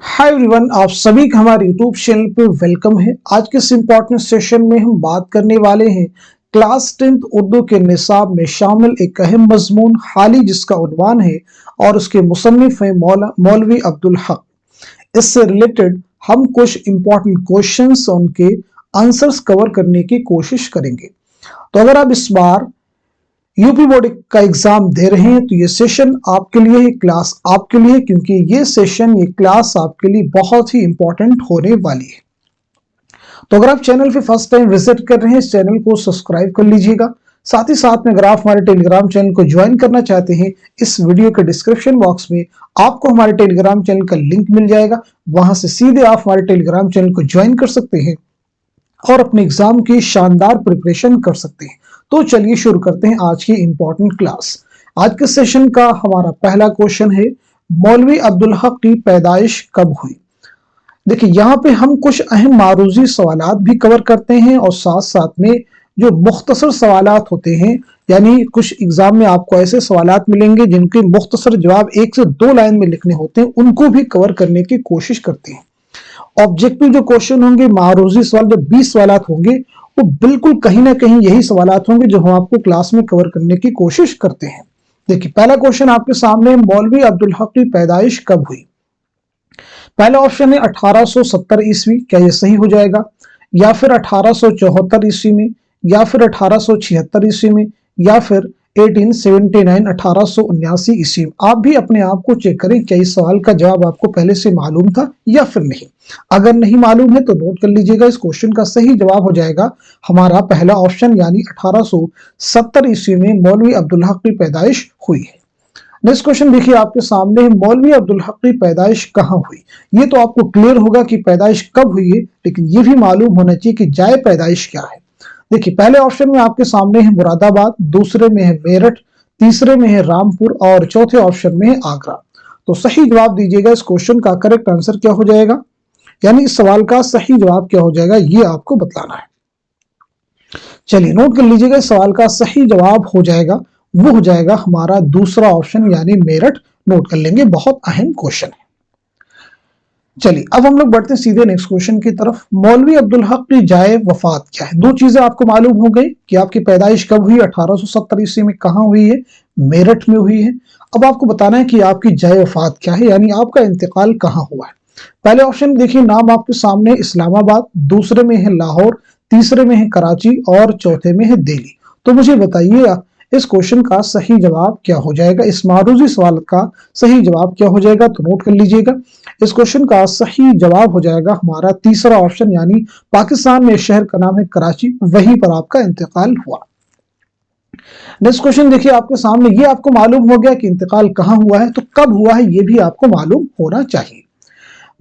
Hi everyone, आप सभी का हमारे यूट्यूब चैनल पे वेलकम है। आज के इस इम्पोर्टेंट सेशन में हम बात करने वाले हैं क्लास 10th उर्दू के निसाब में शामिल एक अहम मजमून हाल ही जिसका उन्वान है और उसके मुसन्निफ हैं मौलवी अब्दुल हक। इससे रिलेटेड हम कुछ इम्पोर्टेंट क्वेश्चंस और उनके आंसर्स कवर करने की कोशिश करेंगे। तो अगर आप इस बार यूपी बोर्ड का एग्जाम दे रहे हैं तो ये सेशन आपके लिए है, क्लास आपके लिए, क्योंकि ये क्लास आपके लिए बहुत ही इंपॉर्टेंट होने वाली है। तो अगर आप चैनल पे फर्स्ट टाइम विजिट कर रहे हैं, इस चैनल को सब्सक्राइब कर लीजिएगा। साथ ही साथ में अगर आप हमारे टेलीग्राम चैनल को ज्वाइन करना चाहते हैं, इस वीडियो के डिस्क्रिप्शन बॉक्स में आपको हमारे टेलीग्राम चैनल का लिंक मिल जाएगा। वहां से सीधे आप हमारे टेलीग्राम चैनल को ज्वाइन कर सकते हैं और अपने एग्जाम की शानदार प्रिपरेशन कर सकते हैं। तो चलिए शुरू करते हैं आज की इंपॉर्टेंट क्लास। आज के सेशन का हमारा पहला क्वेश्चन है, मौलवी अब्दुल हक की पैदाइश कब हुई? देखिए, यहाँ पे हम कुछ अहम मारूजी सवालात भी कवर करते हैं और साथ साथ में जो मुख्तसर सवालात होते हैं, यानी कुछ एग्जाम में आपको ऐसे सवालात मिलेंगे जिनके मुख्तसर जवाब 1 से 2 लाइन में लिखने होते हैं, उनको भी कवर करने की कोशिश करते हैं। ऑब्जेक्टिव जो क्वेश्चन होंगे, मारूजी सवाल जो 20 सवालात होंगे, वो बिल्कुल कहीं ना कहीं यही सवालात होंगे जो हम आपको क्लास में कवर करने की कोशिश करते हैं। देखिए, पहला क्वेश्चन आपके सामने, मौलवी अब्दुल हक की पैदाइश कब हुई? पहला ऑप्शन है 1870 ईस्वी। क्या यह सही हो जाएगा? या फिर 1874 ईस्वी में, या फिर 1876 ईस्वी में, या फिर 1879 ईस्वी में। आप भी अपने आप को चेक करें, क्या इस सवाल का जवाब आपको पहले से मालूम था या फिर नहीं। अगर नहीं मालूम है तो नोट कर लीजिएगा। इस क्वेश्चन का सही जवाब हो जाएगा हमारा पहला ऑप्शन, यानी 1870 ईस्वी में मौलवी अब्दुल हक की पैदाइश हुई है। नेक्स्ट क्वेश्चन देखिए आपके सामने, मौलवी अब्दुल हक की पैदाइश कहाँ हुई? ये तो आपको क्लियर होगा कि पैदाइश कब हुई है, लेकिन ये भी मालूम होना चाहिए कि जाए पैदाइश क्या है। देखिए, पहले ऑप्शन में आपके सामने है मुरादाबाद, दूसरे में है मेरठ, तीसरे में है रामपुर और चौथे ऑप्शन में है आगरा। तो सही जवाब दीजिएगा। इस क्वेश्चन का करेक्ट आंसर क्या हो जाएगा, यानी इस सवाल का सही जवाब क्या हो जाएगा, ये आपको बताना है। चलिए नोट कर लीजिएगा, इस सवाल का सही जवाब हो जाएगा, वो हो जाएगा हमारा दूसरा ऑप्शन, यानी मेरठ। नोट कर लेंगे, बहुत अहम क्वेश्चन है। चलिए अब हम लोग बढ़ते हैं सीधे नेक्स्ट क्वेश्चन की तरफ। मौलवी अब्दुल हक की जाए वफात क्या है? दो चीजें आपको मालूम हो गई कि आपकी पैदाइश कब हुई, 1870 ईस्वी में। कहां हुई है? मेरठ में हुई है। अब आपको बताना है कि आपकी जाए वफात क्या है, यानी आपका इंतकाल कहां हुआ है। पहले ऑप्शन देखिए, नाम आपके सामने इस्लामाबाद, दूसरे में है लाहौर, तीसरे में है कराची और चौथे में है दिल्ली। तो मुझे बताइए इस क्वेश्चन का सही जवाब क्या हो जाएगा, इस मारूजी सवाल का सही जवाब क्या हो जाएगा। तो नोट कर लीजिएगा, इस क्वेश्चन का सही जवाब हो जाएगा हमारा तीसरा ऑप्शन, यानी पाकिस्तान में शहर का नाम है कराची, वहीं पर आपका इंतकाल हुआ। नेक्स्ट क्वेश्चन देखिए आपके सामने, ये आपको मालूम हो गया कि इंतकाल कहां हुआ है, तो कब हुआ है ये भी आपको मालूम होना चाहिए।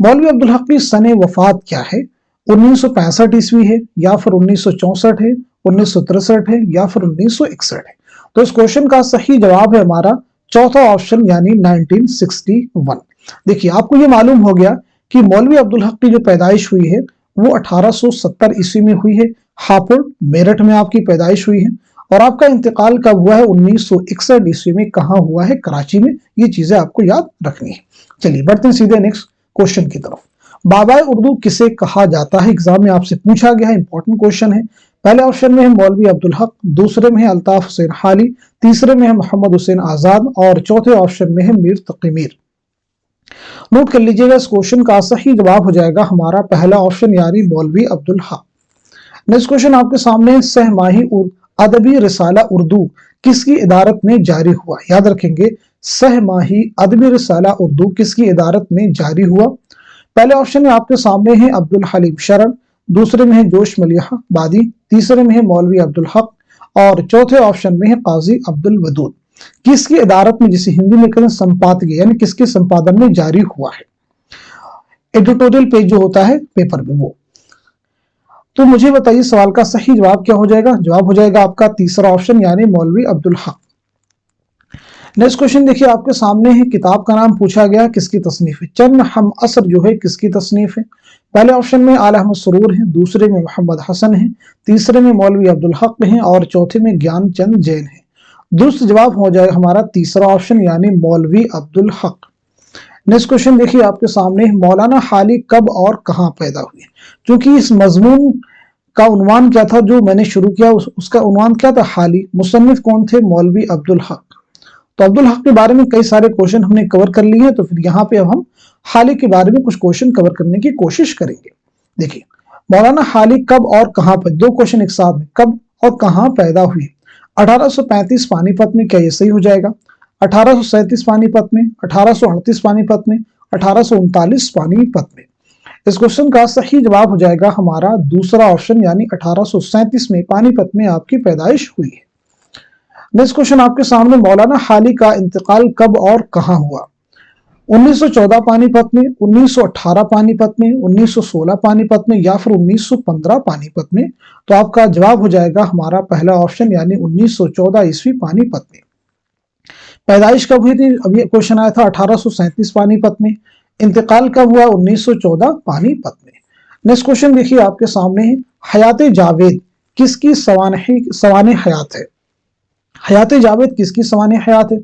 मौलवी अब्दुल हक की सने वफात क्या है? 1965 ईस्वी है, या फिर 1964 है, 1963 है, या फिर 1961 है। तो इस क्वेश्चन का सही जवाब है हमारा चौथा ऑप्शन, यानी 1961। देखिए, आपको ये मालूम हो गया कि मौलवी अब्दुल हक की जो पैदाइश हुई है वो 1870 ईस्वी में हुई है, हापुड़ मेरठ में आपकी पैदाइश हुई है। और आपका इंतकाल कब हुआ है? 1961 ईस्वी में। कहां हुआ है? कराची में। ये चीजें आपको याद रखनी है। चलिए बढ़ते हैं सीधे नेक्स्ट क्वेश्चन की तरफ। बाबाए उर्दू किसे कहा जाता है? एग्जाम में आपसे पूछा गया है, इंपॉर्टेंट क्वेश्चन है। पहले ऑप्शन में है मौलवी अब्दुल हक, दूसरे में है अल्ताफ हुसैन हाली, तीसरे में है मोहम्मद हुसैन आजाद और चौथे ऑप्शन में है मीर तकी मीर। नोट कर लीजिएगा, इस क्वेश्चन का सही जवाब हो जाएगा हमारा पहला ऑप्शन, यानी मौलवी अब्दुल हक। नेक्स्ट क्वेश्चन आपके सामने, सहमाही अदबी रिसाला उर्दू किसकी इदारत में जारी हुआ? याद रखेंगे, सहमाही अदबी रिसाला उर्दू किसकी इदारत में जारी हुआ? पहले ऑप्शन में आपके सामने है अब्दुल हलीम शरण, दूसरे में है जोश मलिहा बादी, तीसरे में है मौलवी अब्दुल हक और चौथे ऑप्शन में है काजी अब्दुल वदूद। किसकी इदारत में, जिसे हिंदी में कहते हैं संपादकीय, यानी किसके संपादन में जारी हुआ है? एडिटोरियल पेज जो होता है पेपर में, वो। तो मुझे बताइए सवाल का सही जवाब क्या हो जाएगा? जवाब हो जाएगा आपका तीसरा ऑप्शन, यानी मौलवी अब्दुल हक। नेक्स्ट क्वेश्चन देखिए आपके सामने है, किताब का नाम पूछा गया, किसकी तसनीफ है? चंद हम असर जो है किसकी तसनीफ है? पहले ऑप्शन में आला अहमद सुरूर है, दूसरे में मोहम्मद हसन है, तीसरे में मौलवी अब्दुल हक है और चौथे में ज्ञान चंद जैन है। दुरुस्त जवाब हो जाएगा हमारा तीसरा ऑप्शन, यानी मौलवी अब्दुल हक। نیکسٹ کوشچن دیکھیے آپ کے سامنے، مولانا حالی کب اور کہاں پیدا ہوئے؟ کیونکہ اس مضمون کا عنوان کیا تھا جو میں نے شروع کیا، اس کا عنوان کیا تھا؟ حالی۔ مصنف کون تھے؟ مولوی عبدالحق۔ تو عبدالحق کے بارے میں کئی سارے کوشچن ہم نے کور کر لیے ہیں، تو پھر یہاں پہ اب ہم حالی کے بارے میں کچھ کوشچن کور کرنے کی کوشش کریں گے۔ دیکھیے مولانا حالی کب اور کہاں پر، دو کوشچن ایک ساتھ میں، کب اور کہاں پیدا ہوئے؟ 1835 پانی پت میں، کیا یہ صحیح ہو جائے گا؟ 1837 پانی پت میں، 1838 پانی پت میں، 1839 پانی پت میں۔ اس کوشچن کا صحیح جواب ہو جائے گا ہمارا دوسرا آپشن، یعنی 1837 میں پانی پت میں آپ کی پیدائش ہوئی ہے۔ نیکسٹ کوشچن آپ کے سامنے، مولانا حالی کا انتقال کب اور کہاں ہوا؟ 1914 پانی پت میں، 1918 پانی پت میں، 1916 پانی پت میں، یا پھر 1915 پانی پت میں؟ تو آپ کا جواب ہو جائے گا ہمارا پہلا آپشن، یعنی 1914 عیسوی پانی پت میں۔ پیدائش کب ہوئی تھی؟ اب یہ کوشچن آیا تھا 1837 پانی پت میں، انتقال کب ہوا؟ 1914 پانی پت میں۔ نیکسٹ کوشچن دیکھیے آپ کے سامنے ہے، حیات جاوید کس کی سوانح حیات ہے؟ حیات جاوید کس کی سوانح حیات ہے؟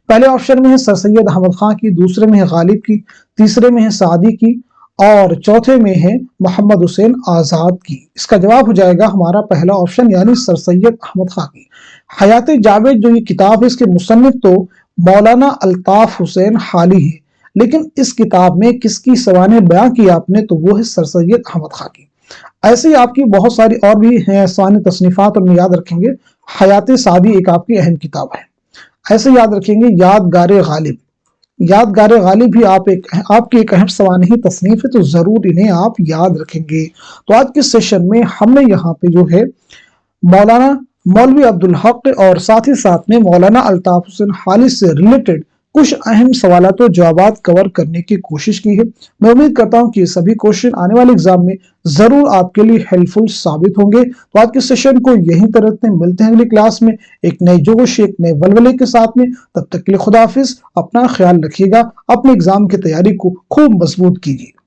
پہلے آپشن میں ہے سر سید احمد خان کی، دوسرے میں ہے غالب کی، تیسرے میں ہے سعدی کی، اور چوتھے میں ہے محمد حسین آزاد کی۔ اس کا جواب ہو جائے گا ہمارا پہلا آپشن، یعنی سر سید احمد خان کی۔ حیات جاوید جو یہ کتاب ہے، اس کے مصنف تو مولانا الطاف حسین حالی ہے، لیکن اس کتاب میں کس کی سوانح بیان کی آپ نے؟ تو وہ ہے سر سید احمد خان کی۔ ایسے ہی آپ کی بہت ساری اور بھی ہیں سوانح تصنیفات، اور میں یاد رکھیں گے حیات سعدی ایک آپ کی اہم کتاب ہے۔ ایسے یاد رکھیں گے یادگار غالب، یادگار غالب بھی آپ کی ایک اہم سوانحی تصنیف ہے، تو ضرور انہیں آپ یاد رکھیں گے۔ تو آج کے سیشن میں ہم نے یہاں پہ جو ہے مولوی عبدالحق اور ساتھ ہی ساتھ میں مولانا الطاف حسین حالی سے ریلیٹڈ کچھ اہم سوالات و جوابات کور کرنے کی کوشش کی ہے۔ میں امید کرتا ہوں کہ یہ سبھی کوشچن آنے والے ایگزام میں ضرور آپ کے لیے ہیلپ فل ثابت ہوں گے۔ تو آج کے سیشن کو یہیں تک رکھتے ہیں، ملتے ہیں اگلی کلاس میں ایک نئے جوش، ایک نئے ولولے کے ساتھ میں۔ تب تک کے لیے خدا حافظ، اپنا خیال رکھیے گا، اپنے ایگزام کی تیاری کو خوب مضبوط کیجیے۔